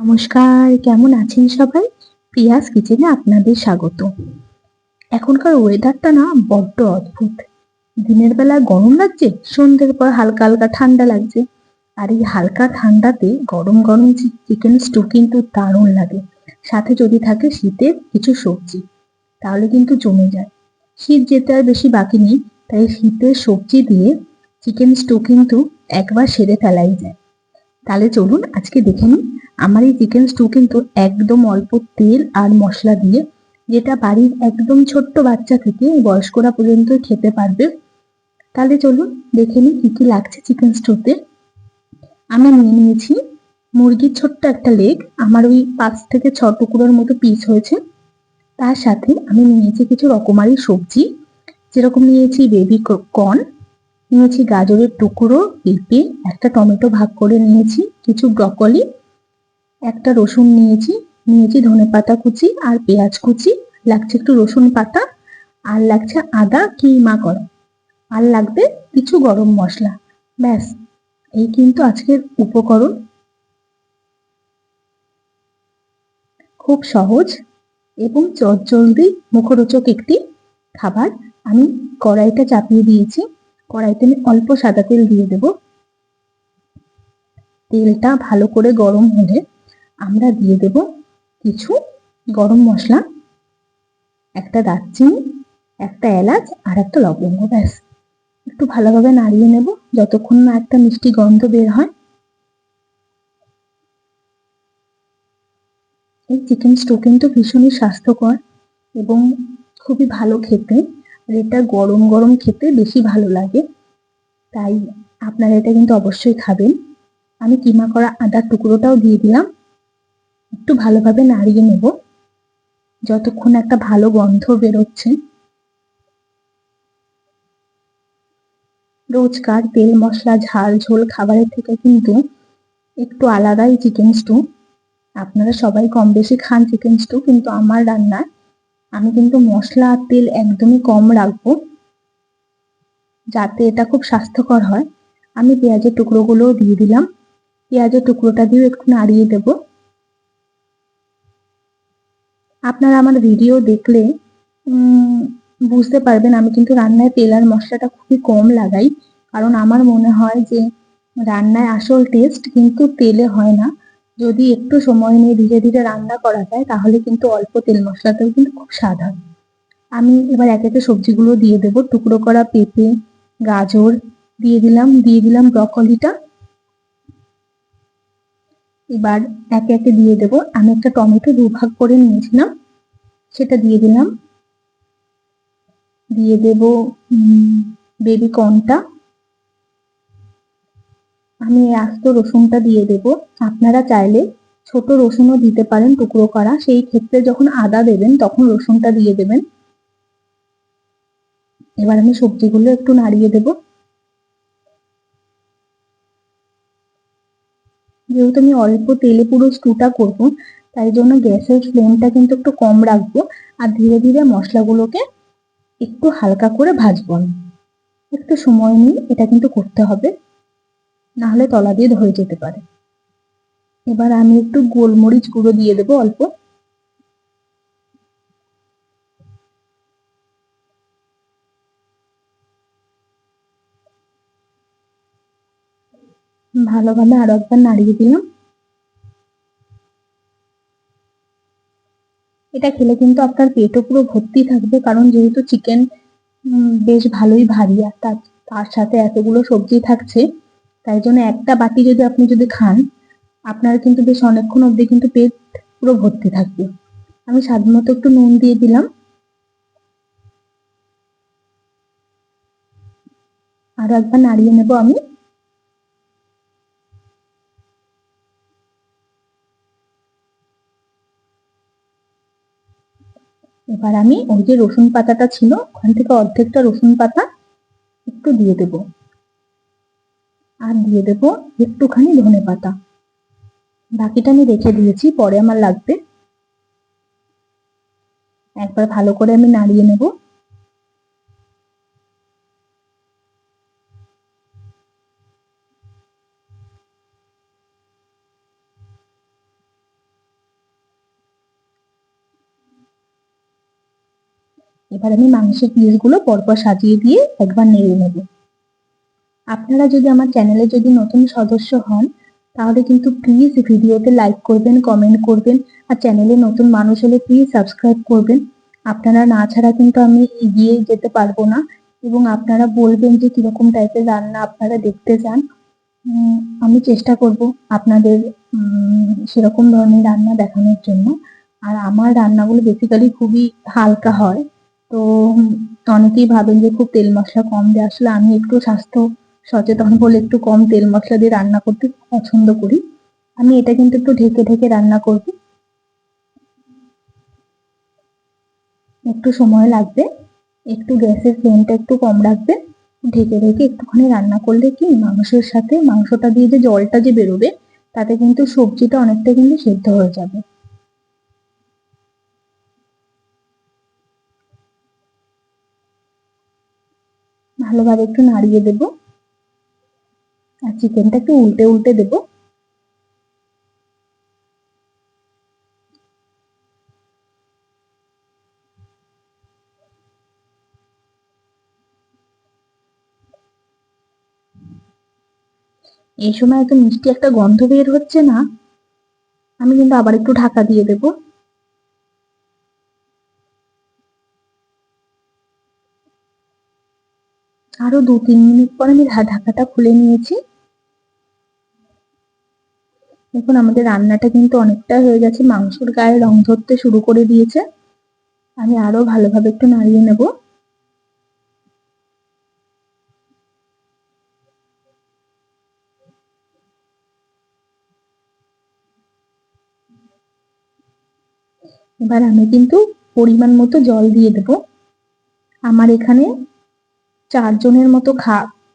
নমস্কার, কেমন আছেন সবাই? প্রিয়াস কিচেনে আপনাদের স্বাগত। এখনকার ওয়েদারটা না বড্ড অদ্ভুত। দিনের বেলা গরম লাগছে, সন্ধ্যের পর হালকা হালকা ঠান্ডা লাগছে। আর এই হালকা ঠান্ডাতে গরম গরম চিকেন স্টু কিন্তু দারুণ লাগে। সাথে যদি থাকে শীতের কিছু সবজি, তাহলে কিন্তু জমে যায়। শীত যেতে আর বেশি বাকি নেই, তাই শীতের সবজি দিয়ে চিকেন স্টু কিন্তু একবার সেরে ফেলাই যায়। তাহলে চলুন আজকে দেখে নিই আমার এই চিকেন স্টু কিন্তু একদম অল্প তেল আর মশলা দিয়ে, যেটা বাড়ির একদম ছোট্ট বাচ্চা থেকে বয়স্করা পর্যন্ত খেতে পারবে। তাহলে চলুন দেখে নিই কি কি লাগছে চিকেন স্টুতে। আমি নিয়ে নিয়েছি মুরগির ছোট্ট একটা লেগ, আমার ওই 5 থেকে 6 টুকরোর মতো পিস হয়েছে। তার সাথে আমি নিয়েছি কিছু রকমারি সবজি, যেরকম নিয়েছি বেবি কর্ন, নিয়েছি গাজরের টুকরো, পেঁপে, একটা টমেটো ভাগ করে নিয়েছি, কিছু ব্রকলি, একটা রসুন নিয়েছি, নিয়েছি ধনেপাতা কুচি আর পেঁয়াজ কুচি, লাগছে একটু রসুন পাতা, আর লাগছে আদা কিমা করা, আর লাগবে কিছু গরম মশলা। ব্যাস, এই কিন্তু আজকের উপকরণ। খুব সহজ এবং চটজলদি মুখরোচক একটি খাবার। আমি কড়াইটা চাপিয়ে দিয়েছি। কড়াইতে আমি অল্প সাদা তেল দিয়ে দেব। তেলটা ভালো করে গরম হলে আমরা দিয়ে দেব কিছু গরম মশলা, একটা দারচিনি, একটা এলাচ আর একটা লবঙ্গ। ব্যাস, একটু ভালোভাবে নাড়িয়ে নেব যতক্ষণ না একটা মিষ্টি গন্ধ বের হয়। এই চিকেন স্টু কিন্তু ভীষণই স্বাস্থ্যকর এবং খুবই ভালো খেতে, আর এটা গরম গরম খেতে বেশি ভালো লাগে, তাই আপনারা এটা কিন্তু অবশ্যই খাবেন। আমি কিমা করা আদার টুকরোটাও দিয়ে দিলাম। একটু ভালোভাবে নাড়িয়ে নেব যতক্ষণ একটা ভালো গন্ধ বেরোচ্ছে। রোজকার তেল মশলা ঝাল ঝোল খাবারের থেকে কিন্তু একটু আলাদাই চিকেন স্টু। আপনারা সবাই কম বেশি খান চিকেন স্টু, কিন্তু আমার রান্নায় আমি কিন্তু মশলা আর তেল একদমই কম রাখবো, যাতে এটা খুব স্বাস্থ্যকর হয়। আমি পেঁয়াজের টুকরোগুলোও দিয়ে দিলাম। পেঁয়াজের টুকরোটা দিয়েও একটু নাড়িয়ে দেব। আপনারা আমার ভিডিও দেখলে বুঝতে পারবেন আমি কিন্তু রান্নায় তেল আর মশলাটা খুবই কম লাগাই, কারণ আমার মনে হয় যে রান্নায় আসল টেস্ট কিন্তু তেলে হয় না। যদি একটু সময় নিয়ে ধীরে ধীরে রান্না করা যায় তাহলে কিন্তু অল্প তেল মশলাতেও কিন্তু খুব স্বাদ হয়। আমি এবার একে একে সবজিগুলো দিয়ে দেবো। টুকরো করা পেঁপে, গাজর দিয়ে দিলাম ব্রকলিটা। এবার একে একে দিয়ে দেবো। আমি একটা টমেটো দুভাগ করে নিয়েছিলাম, সেটা দিয়ে দিলাম। দিয়ে দেব বেবি কর্নটা। আমি আস্ত রসুনটা দিয়ে দেব। আপনারা চাইলে ছোট রসুনও দিতে পারেন টুকরো করা, সেই ক্ষেত্রে যখন আদা দেবেন তখন রসুনটা দিয়ে দেবেন। এবার আমি সবজিগুলো একটু নাড়িয়ে দেব। যেহেতু আমি অল্প তেলে পুরো স্টুটা করবো, তাই জন্য গ্যাসের ফ্লেমটা কিন্তু একটু কম রাখবো, আর ধীরে ধীরে মশলাগুলোকে একটু হালকা করে ভাজবো আমি। একটু সময় নিয়ে এটা কিন্তু করতে হবে, না হলে তলা দিয়ে ধরে যেতে পারে। এবার আমি একটু গোলমরিচ গুঁড়ো দিয়ে দেবো অল্প। ভালোভাবে আরো একবার নাড়িয়ে দিলাম। এটা খেলে কিন্তু আপনার পেটও পুরো ভর্তি থাকবে, কারণ যেহেতু চিকেন বেশ ভালোই ভারী, আর তার সাথে এতগুলো সবজি থাকছে, তাই জন্য একটা বাটি যদি আপনি খান, আপনার কিন্তু বেশ অনেকক্ষণ অব্দি কিন্তু পেট পুরো ভর্তি থাকবে। আমি স্বাদ মতো একটু নুন দিয়ে দিলাম। আরো একবার নাড়িয়ে নেব আমি। এবার আমি ওই যে রসুন পাতাটা ছিল ওখান থেকে অর্ধেকটা রসুন পাতা একটু দিয়ে দেব, আর দিয়ে দেব একটুখানি ধনেপাতা। বাকিটা আমি রেখে দিয়েছি, পরে আমার লাগবে। একবার ভালো করে আমি নাড়িয়ে নেব। এবার আমি মাংসের পিসগুলো পরপর সাজিয়ে দিয়ে একবার নেড়ে নেব। আপনারা যদি আমার চ্যানেলে যদি নতুন সদস্য হন তাহলে কিন্তু প্লিজ ভিডিওতে লাইক করবেন, কমেন্ট করবেন, আর চ্যানেলে নতুন মানুষ হলে প্লিজ সাবস্ক্রাইব করবেন। আপনারা না ছাড়া কিন্তু আমি এগিয়ে যেতে পারবো না, এবং আপনারা বলবেন যে কিরকম টাইপের রান্না আপনারা দেখতে চান। আমি চেষ্টা করব আপনাদের সেরকম ধরনের রান্না দেখানোর জন্য। আর আমার রান্নাগুলো বেসিক্যালি খুবই হালকা হয়, তো অনেকেই ভাবেন যে খুব তেল মশলা কম দেয়। আসলে আমি একটু স্বাস্থ্য সচেতন বলে একটু কম তেল মশলা দিয়ে রান্না করতে পছন্দ করি। আমি এটা কিন্তু একটু ঢেকে ঢেকে রান্না করব, একটু সময় লাগবে, একটু গ্যাসের ফ্লেমটা একটু কম রাখবেন। ঢেকে ঢেকে একটুখানি রান্না করলে কি মাংসের সাথে মাংসটা দিয়ে যে জলটা যে বেরোবে তাতে কিন্তু সবজিটা অনেকটা কিন্তু সেদ্ধ হয়ে যাবে। ভালোভাবে একটু নাড়িয়ে দেব, আর চিকেনটা একটু উল্টে উল্টে দেব। এই সময় এত মিষ্টি একটা গন্ধ বের হচ্ছে না, আমি কিন্তু আবার একটু ঢাকা দিয়ে দেব। আরো 2-3 মিনিট পর আমি ঢাকাটা খুলে নিয়েছি। দেখুন আমাদের রান্নাটা কিন্তু অনেকটা হয়ে গেছে, মাংসর গায়ে রং ধরতে শুরু করে দিয়েছে। আমি আরো ভালোভাবে একটু নাড়িয়ে নেব। এবার আমি কিন্তু পরিমাণ মতো জল দিয়ে দেব। আমার এখানে 4 জনের মতো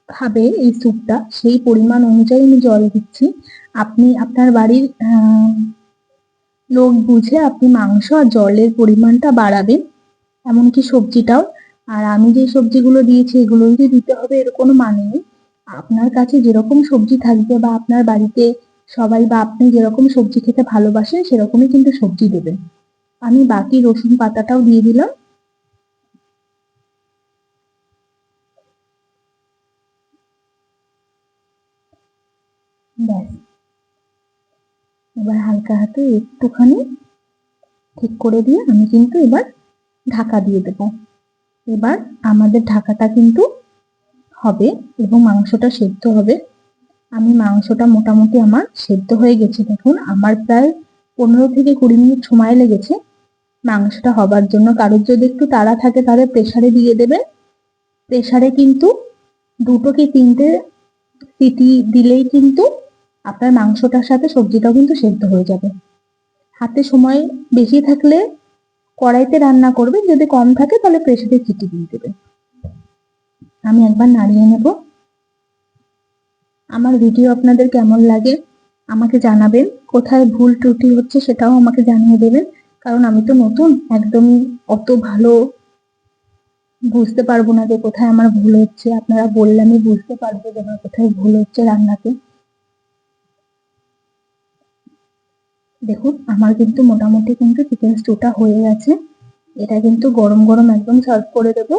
খাবে এই স্যুপটা, সেই পরিমাণ অনুযায়ী আমি জল দিচ্ছি। আপনি আপনার বাড়ির লোক বুঝে আপনি মাংস আর জলের পরিমাণটা বাড়াবেন, এমনকি সবজিটাও। আর আমি যে সবজিগুলো দিয়েছি এগুলোই যে দিতে হবে এর কোনো মানে নেই। আপনার কাছে যেরকম সবজি থাকবে বা আপনার বাড়িতে সবাই বা আপনি যেরকম সবজি খেতে ভালোবাসেন সেরকমই কিন্তু সবজি দেবেন। আমি বাকি রসুন পাতাটাও দিয়ে দিলাম। ব্যাস, এবার হালকা হাতে একটুখানি ঠিক করে দিয়ে আমি কিন্তু এবার ঢাকা দিয়ে দেব। এবার আমাদের ঢাকাটা কিন্তু হবে এবং মাংসটা সেদ্ধ হবে। আমি মাংসটা মোটামুটি আমার সেদ্ধ হয়ে গেছে, দেখুন আমার প্রায় 15 থেকে 20 মিনিট সময় লেগেছে মাংসটা হবার জন্য। কারোর যদি একটু তাড়া থাকে তাহলে প্রেসারে দিয়ে দেবেন। প্রেসারে কিন্তু 2 কি 3টে সিটি দিলেই কিন্তু আপনার মাংসটার সাথে সবজিটাও কিন্তু সেদ্ধ হয়ে যাবে। হাতে সময় বেশি থাকলে কড়াইতে রান্না করবেন, যদি কম থাকে তাহলে প্রেসারে সিটি দিয়ে দেবেন। আমি একবার নাড়িয়ে নেব। আমার ভিডিও আপনাদের কেমন লাগে আমাকে জানাবেন, কোথায় ভুল ত্রুটি হচ্ছে সেটাও আমাকে জানিয়ে দেবেন, কারণ আমি তো নতুন, একদমই অত ভালো বুঝতে পারবো না যে কোথায় আমার ভুল হচ্ছে। আপনারা বললে আমি বুঝতে পারবো যে আমার কোথায় ভুল হচ্ছে রান্নাতে। দেখুন আমার কিন্তু মোটামুটি কিন্তু চিকেন স্টুটা হয়ে গেছে। এটা কিন্তু গরম গরম একদম সার্ভ করে দেবো।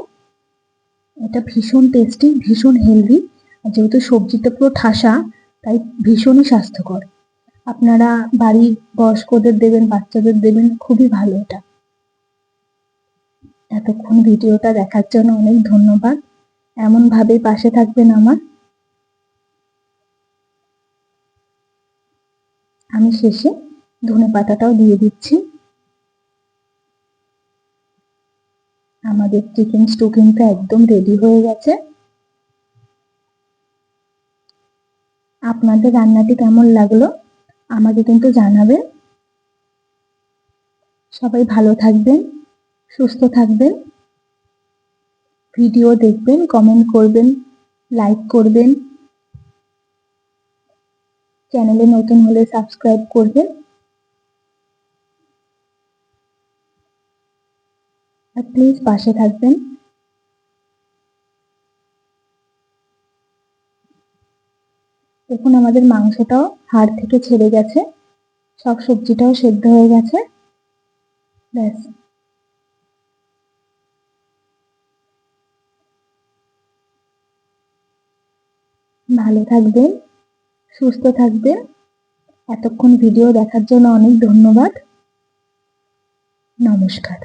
এটা ভীষণ টেস্টি, ভীষণ হেলদি, আর যেহেতু সবজিটা পুরো ঠাসা তাই ভীষণই স্বাস্থ্যকর। আপনারা বাড়ির বয়স্কদের দেবেন, বাচ্চাদের দেবেন, খুবই ভালো এটা। এতক্ষণ ভিডিওটা দেখার জন্য অনেক ধন্যবাদ। এমন ভাবে পাশে থাকবেন আমার। আমি শেষে ধনেপাতাটাও দিয়ে দিচ্ছি। আমাদের চিকেন স্টু কিন্তু একদম রেডি হয়ে গেছে। আপনাদের রান্নাটি কেমন লাগলো আমাকে কিন্তু জানাবেন। সবাই ভালো থাকবেন, সুস্থ থাকবেন, ভিডিও দেখবেন, কমেন্ট করবেন, লাইক করবেন, চ্যানেলে নতুন হলে সাবস্ক্রাইব করবেন, আর প্লিজ পাশে থাকবেন। দেখুন আমাদের মাংসটাও হাড় থেকে ছেড়ে গেছে, সব সবজিটাও সেদ্ধ হয়ে গেছে। ব্যাস, ভালো থাকবেন, সুস্থ থাকবেন। এতক্ষণ ভিডিও দেখার জন্য অনেক ধন্যবাদ। নমস্কার।